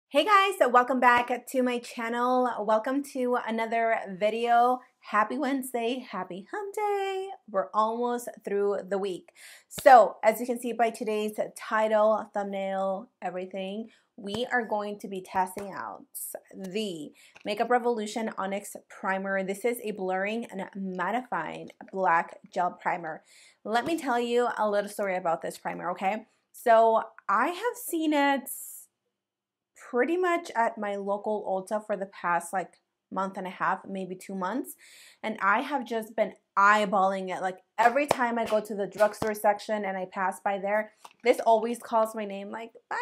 Hey guys, welcome back to my channel. Welcome to another video. Happy Wednesday, happy hump day. We're almost through the week. So as you can see by today's title, thumbnail, everything, we are going to be testing out the Makeup Revolution Onyx Primer. This is a blurring and mattifying black gel primer. Let me tell you a little story about this primer, okay? So I have seen it pretty much at my local Ulta for the past like month and a half, maybe 2 months, and I have just been eyeballing it. Like every time I go to the drugstore section and I pass by there, this always calls my name, like buy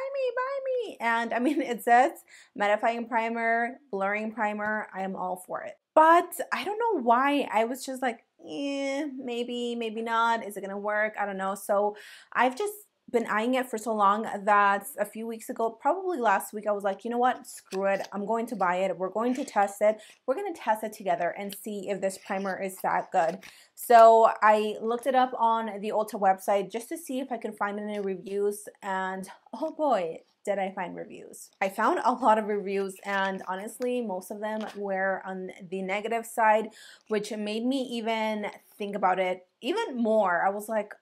me. And I mean, it says mattifying primer, blurring primer. I am all for it, but I don't know why. I was just like, maybe not. Is it gonna work? I don't know. So I've just been eyeing it for so long that a few weeks ago, probably last week, I was like, you know what, screw it, I'm going to buy it. We're going to test it. We're going to test it together and see if this primer is that good. So I looked it up on the Ulta website just to see if I could find any reviews, and oh boy, did I find reviews. I found a lot of reviews, and honestly most of them were on the negative side, which made me even think about it even more. I was like,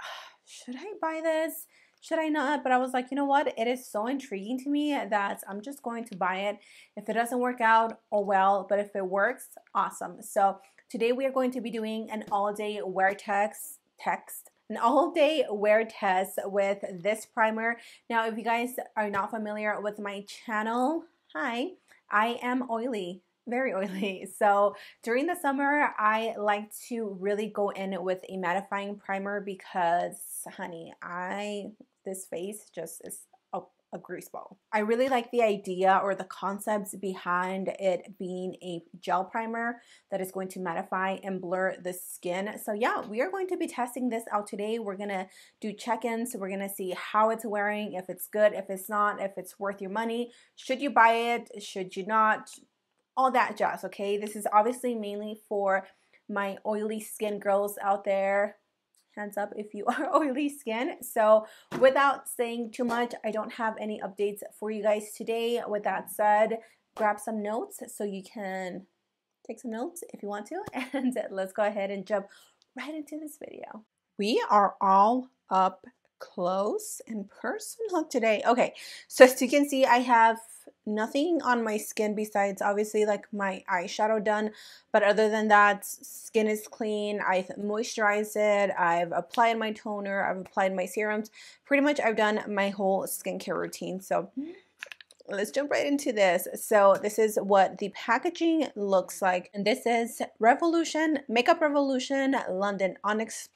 should I buy this? Should I not? But I was like, you know what? It is so intriguing to me that I'm just going to buy it. If it doesn't work out, oh well. But if it works, awesome. So today we are going to be doing an all-day wear test. An all-day wear test with this primer. Now, if you guys are not familiar with my channel, hi, I am oily. Very oily. So during the summer, I like to really go in with a mattifying primer because, honey, this face just is a grease ball. I really like the idea or the concepts behind it being a gel primer that is going to mattify and blur the skin. So yeah, we are going to be testing this out today. We're gonna do check-ins. We're gonna see how it's wearing, if it's good, if it's not, if it's worth your money. Should you buy it? Should you not? All that jazz, okay? This is obviously mainly for my oily skin girls out there. Hands up if you are oily skin. So without saying too much, I don't have any updates for you guys today. With that said, grab some notes so you can take some notes if you want to, and let's go ahead and jump right into this video. We are all up close and personal today. Okay, so as you can see, I have nothing on my skin besides obviously like my eyeshadow done, but other than that, skin is clean. I've moisturized it, I've applied my toner, I've applied my serums. Pretty much I've done my whole skincare routine. So let's jump right into this. So this is what the packaging looks like, and this is Makeup Revolution London Onyx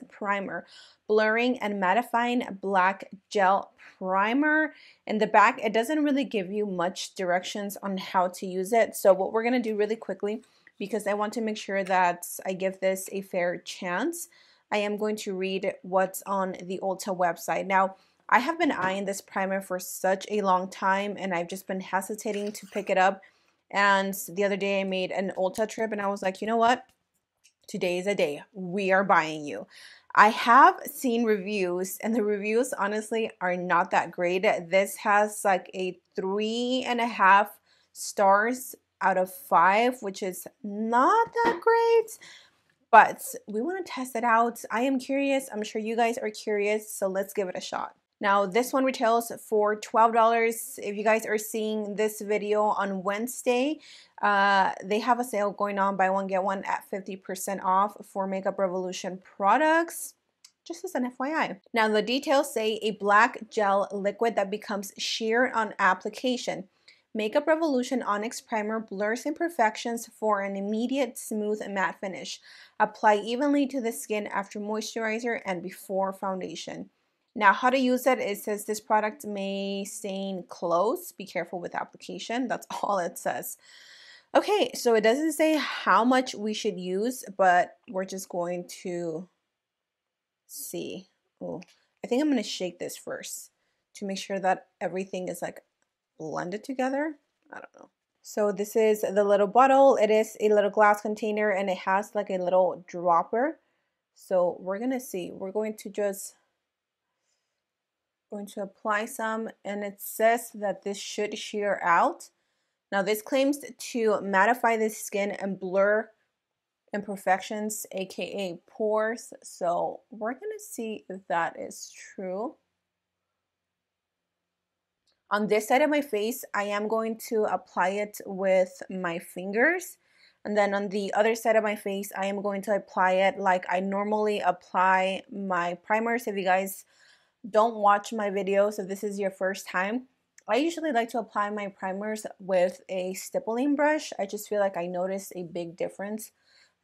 Primer, blurring and mattifying black gel primer. In the back, it doesn't really give you much directions on how to use it. So what we're going to do really quickly, because I want to make sure that I give this a fair chance, I am going to read what's on the Ulta website. Now, I have been eyeing this primer for such a long time, and I've just been hesitating to pick it up. And the other day I made an Ulta trip, and I was like, you know what? Today is a day. We are buying you. I have seen reviews, and the reviews honestly are not that great. This has like a 3.5 stars out of 5, which is not that great, but we want to test it out. I am curious. I'm sure you guys are curious, so let's give it a shot. Now, this one retails for $12. If you guys are seeing this video on Wednesday, they have a sale going on, buy one, get one at 50% off for Makeup Revolution products. Just as an FYI. Now, the details say a black gel liquid that becomes sheer on application. Makeup Revolution Onyx Primer blurs imperfections for an immediate smooth matte finish. Apply evenly to the skin after moisturizer and before foundation. Now, how to use it, it says this product may stain clothes. Be careful with application. That's all it says. Okay, so it doesn't say how much we should use, but we're just going to see. Oh, I think I'm going to shake this first to make sure that everything is like blended together. I don't know. So this is the little bottle. It is a little glass container, and it has like a little dropper. So we're going to see. We're going to just Going to apply some, and it says that this should sheer out. Now this claims to mattify the skin and blur imperfections, aka pores. So we're gonna see if that is true. On this side of my face, I am going to apply it with my fingers. And then on the other side of my face, I am going to apply it like I normally apply my primers. If you guys don't watch my videos, if this is your first time, I usually like to apply my primers with a stippling brush. I just feel like I notice a big difference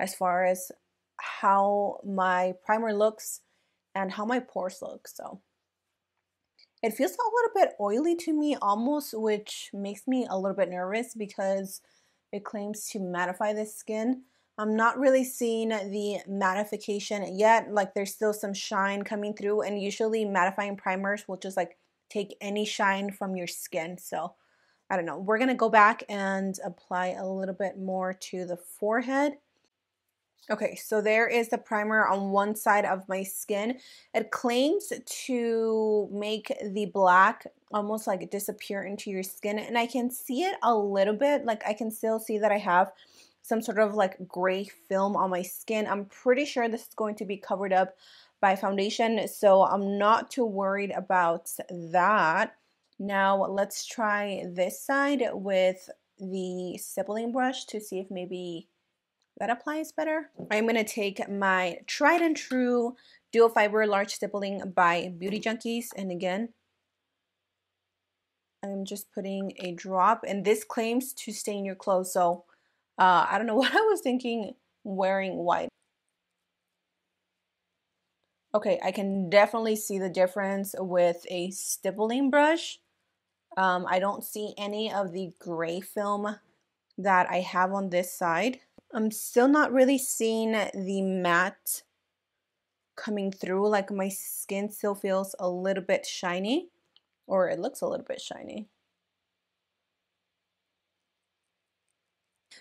as far as how my primer looks and how my pores look. So it feels a little bit oily to me almost, which makes me a little bit nervous because it claims to mattify the skin. I'm not really seeing the mattification yet. Like there's still some shine coming through, and usually mattifying primers will just like take any shine from your skin. So I don't know. We're gonna go back and apply a little bit more to the forehead. Okay, so there is the primer on one side of my skin. It claims to make the black almost like disappear into your skin, and I can see it a little bit. Like I can still see that I have some sort of like gray film on my skin. I'm pretty sure this is going to be covered up by foundation, so I'm not too worried about that. Now let's try this side with the stippling brush to see if maybe that applies better. I'm going to take my tried and true dual fiber large stippling by Beauty Junkies, and again I'm just putting a drop, and this claims to stain your clothes, so I don't know what I was thinking wearing white. Okay, I can definitely see the difference with a stippling brush. I don't see any of the gray film that I have on this side. I'm still not really seeing the matte coming through. Like my skin still feels a little bit shiny, or it looks a little bit shiny.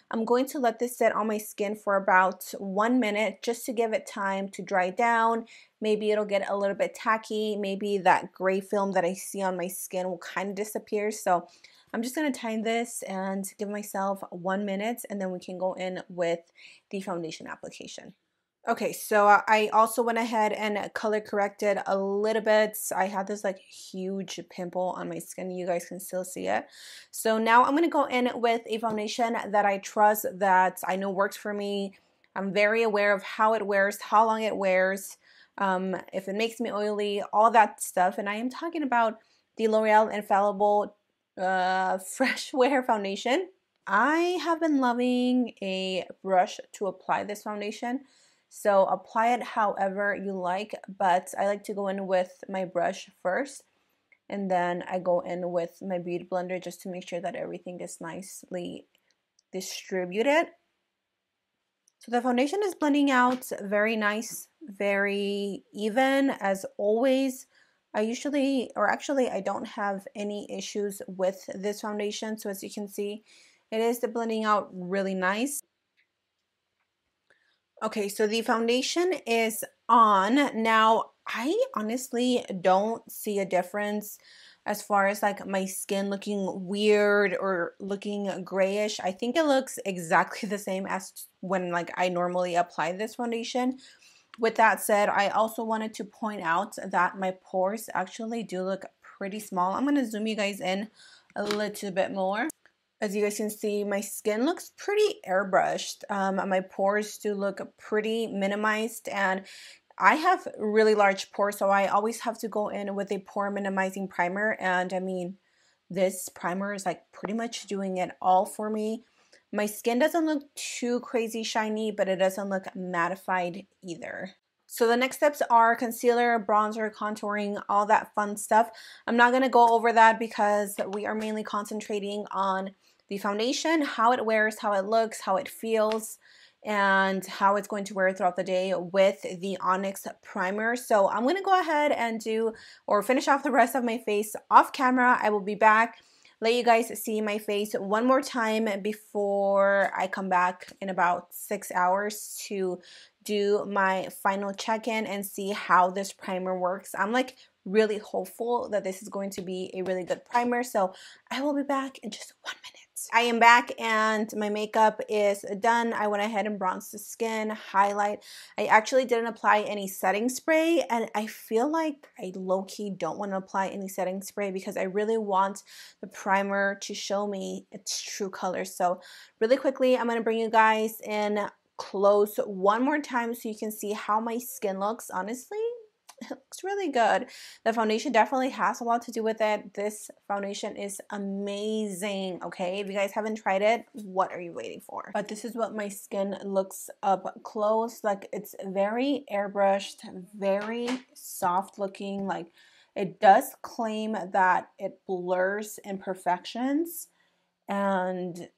I'm going to let this sit on my skin for about 1 minute just to give it time to dry down. Maybe it'll get a little bit tacky. Maybe that gray film that I see on my skin will kind of disappear. So I'm just going to time this and give myself 1 minute, and then we can go in with the foundation application. Okay, so I also went ahead and color corrected a little bit. I had this like huge pimple on my skin. You guys can still see it. So now I'm going to go in with a foundation that I trust, that I know works for me. I'm very aware of how it wears, how long it wears, if it makes me oily, all that stuff. And I am talking about the L'Oreal Infallible Fresh Wear Foundation. I have been loving a brush to apply this foundation. So apply it however you like, but I like to go in with my brush first, and then I go in with my beauty blender just to make sure that everything is nicely distributed. So the foundation is blending out very nice, very even as always. I usually, or actually I don't have any issues with this foundation. So as you can see, it is blending out really nice. Okay, so the foundation is on. Now, I honestly don't see a difference as far as like my skin looking weird or looking grayish. I think it looks exactly the same as when like I normally apply this foundation. With that said, I also wanted to point out that my pores actually do look pretty small. I'm going to zoom you guys in a little bit more. As you guys can see, my skin looks pretty airbrushed. My pores do look pretty minimized, and I have really large pores, so I always have to go in with a pore minimizing primer. And I mean, this primer is like pretty much doing it all for me. My skin doesn't look too crazy shiny, but it doesn't look mattified either. So the next steps are concealer, bronzer, contouring, all that fun stuff. I'm not going to go over that because we are mainly concentrating on the foundation, how it wears, how it looks, how it feels, and how it's going to wear throughout the day with the Onyx primer. So I'm going to go ahead and do or finish off the rest of my face off camera. I will be back, let you guys see my face one more time before I come back in about 6 hours to do my final check-in and see how this primer works. I'm like really hopeful that this is going to be a really good primer. So I will be back in just 1 minute. I am back and my makeup is done. I went ahead and bronzed the skin, highlight. I actually didn't apply any setting spray, and I feel like I low-key don't want to apply any setting spray because I really want the primer to show me its true color. So really quickly, I'm going to bring you guys in close one more time so you can see how my skin looks. Honestly, it looks really good. The foundation definitely has a lot to do with it. This foundation is amazing, okay? If you guys haven't tried it, what are you waiting for? But this is what my skin looks up close. Like, it's very airbrushed, very soft looking. Like, it does claim that it blurs imperfections, and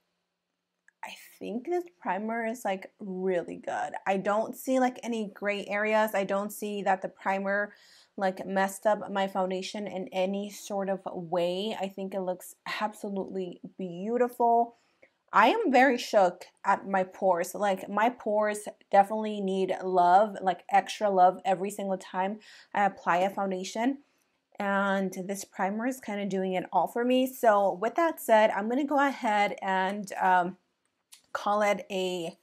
I think this primer is like really good. I don't see like any gray areas. I don't see that the primer like messed up my foundation in any sort of way. I think it looks absolutely beautiful. I am very shook at my pores. Like, my pores definitely need love, like extra love every single time I apply a foundation. And this primer is kind of doing it all for me. So with that said, I'm going to go ahead and call it a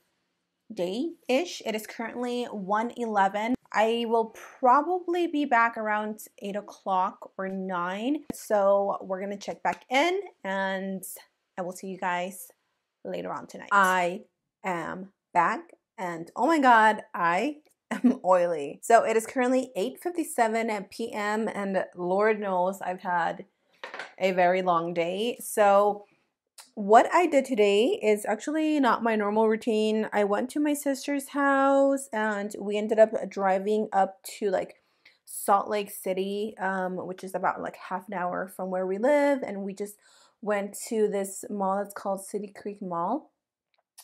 day-ish. It is currently 1:11. I will probably be back around 8 o'clock or 9. So we're going to check back in and I will see you guys later on tonight. I am back and oh my god, I am oily. So it is currently 8:57 p.m. and Lord knows I've had a very long day. So what I did today is actually not my normal routine. I went to my sister's house and we ended up driving up to like Salt Lake City, which is about like half an hour from where we live. And we just went to this mall that's called City Creek Mall.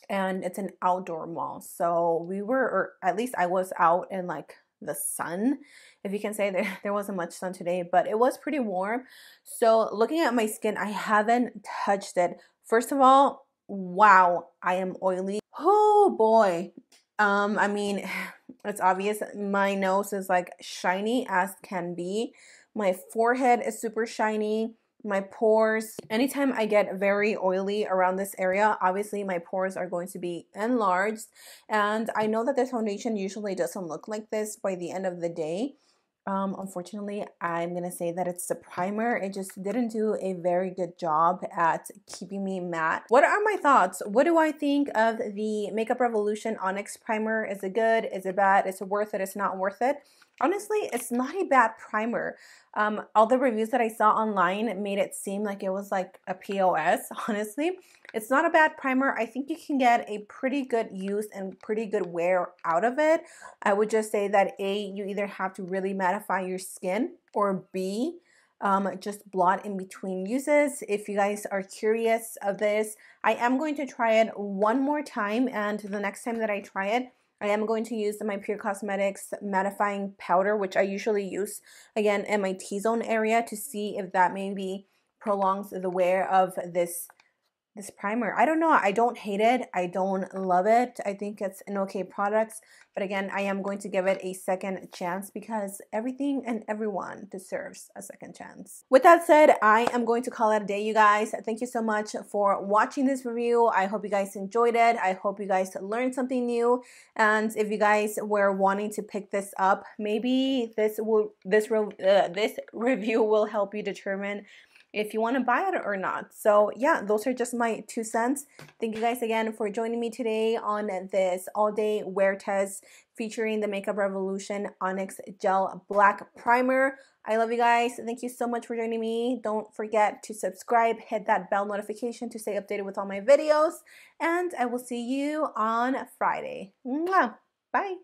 And it's an outdoor mall. So we were, or at least I was out in like the sun, if you can say. There wasn't much sun today, but it was pretty warm. So looking at my skin, I haven't touched it. First of all, wow, I am oily. Oh boy. I mean, it's obvious my nose is like shiny as can be. My forehead is super shiny. My pores, anytime I get very oily around this area, obviously my pores are going to be enlarged. And I know that this foundation usually doesn't look like this by the end of the day. Unfortunately, I'm going to say that it's the primer. It just didn't do a very good job at keeping me matte. What are my thoughts? What do I think of the Makeup Revolution Onyx primer? Is it good? Is it bad? Is it worth it? Is it not worth it? Honestly, it's not a bad primer. All the reviews that I saw online made it seem like it was like a POS. Honestly, it's not a bad primer. I think you can get a pretty good use and pretty good wear out of it. I would just say that A, you either have to really mattify your skin, or B, just blot in between uses. If you guys are curious of this, I am going to try it one more time, and the next time that I try it, I am going to use my Pure Cosmetics mattifying powder, which I usually use, again, in my T-zone area to see if that maybe prolongs the wear of this primer. I don't know. I don't hate it. I don't love it. I think it's an okay product. But again, I am going to give it a second chance because everything and everyone deserves a second chance. With that said, I am going to call it a day, you guys. Thank you so much for watching this review. I hope you guys enjoyed it. I hope you guys learned something new. And if you guys were wanting to pick this up, maybe this review will help you determine if you want to buy it or not. So yeah, those are just my 2 cents. Thank you guys again for joining me today on this all-day wear test featuring the Makeup Revolution Onyx Gel Black Primer. I love you guys. Thank you so much for joining me. Don't forget to subscribe, hit that bell notification to stay updated with all my videos, and I will see you on Friday. Mwah! Bye.